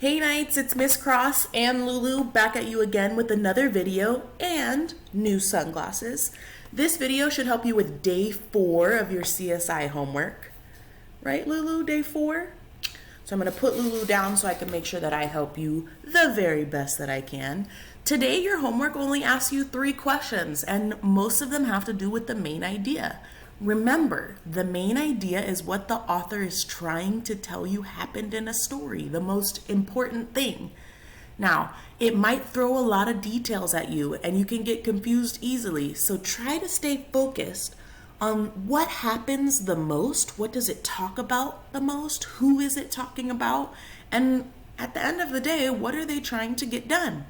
Hey Knights, it's Miss Cross and Lulu back at you again with another video and new sunglasses. This video should help you with day 4 of your CSI homework. Right, Lulu? Day 4? So I'm going to put Lulu down so I can make sure that I help you the very best that I can. Today, your homework only asks you 3 questions, and most of them have to do with the main idea. Remember, the main idea is what the author is trying to tell you happened in a story, the most important thing. Now, it might throw a lot of details at you and you can get confused easily, so try to stay focused on what happens the most, what does it talk about the most, who is it talking about, and at the end of the day, what are they trying to get done?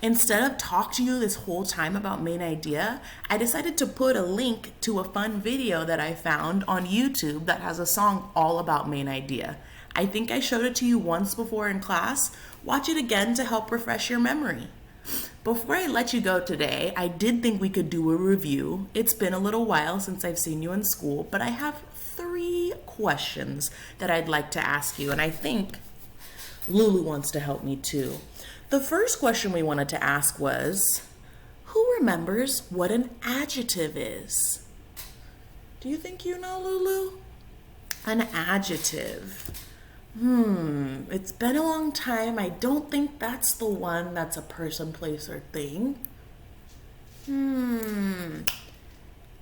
Instead of talk to you this whole time about main idea, I decided to put a link to a fun video that I found on YouTube that has a song all about main idea. I think I showed it to you once before in class. Watch it again to help refresh your memory. Before I let you go today, I did think we could do a review. It's been a little while since I've seen you in school, but I have 3 questions that I'd like to ask you, and I think Lulu wants to help me too. The first question we wanted to ask was, who remembers what an adjective is? Do you think you know, Lulu? An adjective. It's been a long time. I don't think that's the one that's a person, place, or thing.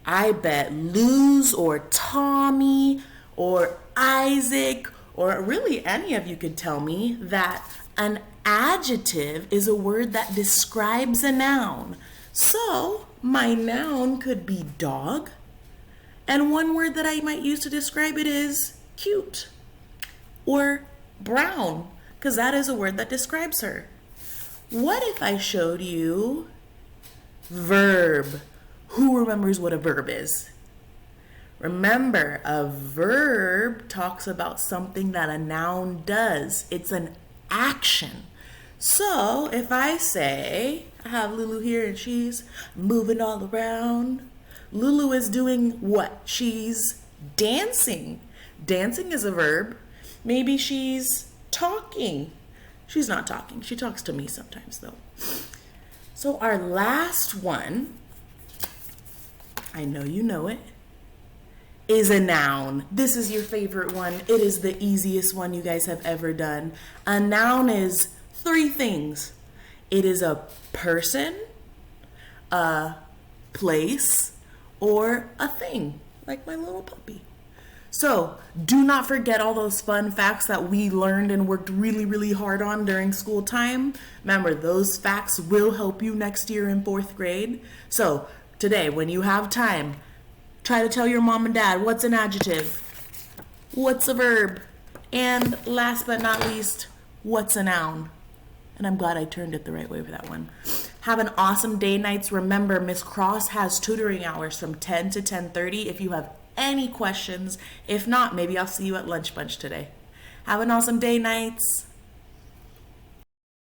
I bet Luz or Tommy or Isaac or really any of you could tell me that an adjective is a word that describes a noun. So my noun could be dog, and one word that I might use to describe it is cute or brown, because that is a word that describes her. What if I showed you verb? Who remembers what a verb is? Remember, a verb talks about something that a noun does. It's an action. So if I say, I have Lulu here and she's moving all around, Lulu is doing what? She's dancing. Dancing is a verb. Maybe she's talking. She's not talking. She talks to me sometimes though. So our last one, I know you know it, is a noun. This is your favorite one. It is the easiest one you guys have ever done. A noun is 3 things. It is a person, a place, or a thing, like my little puppy. So do not forget all those fun facts that we learned and worked really, really hard on during school time. Remember, those facts will help you next year in 4th grade. So today, when you have time, try to tell your mom and dad what's an adjective, what's a verb, and last but not least, what's a noun. And I'm glad I turned it the right way for that one. Have an awesome day, Knights. Remember, Miss Cross has tutoring hours from 10 to 10:30 if you have any questions. If not, maybe I'll see you at Lunch Bunch today. Have an awesome day, Knights.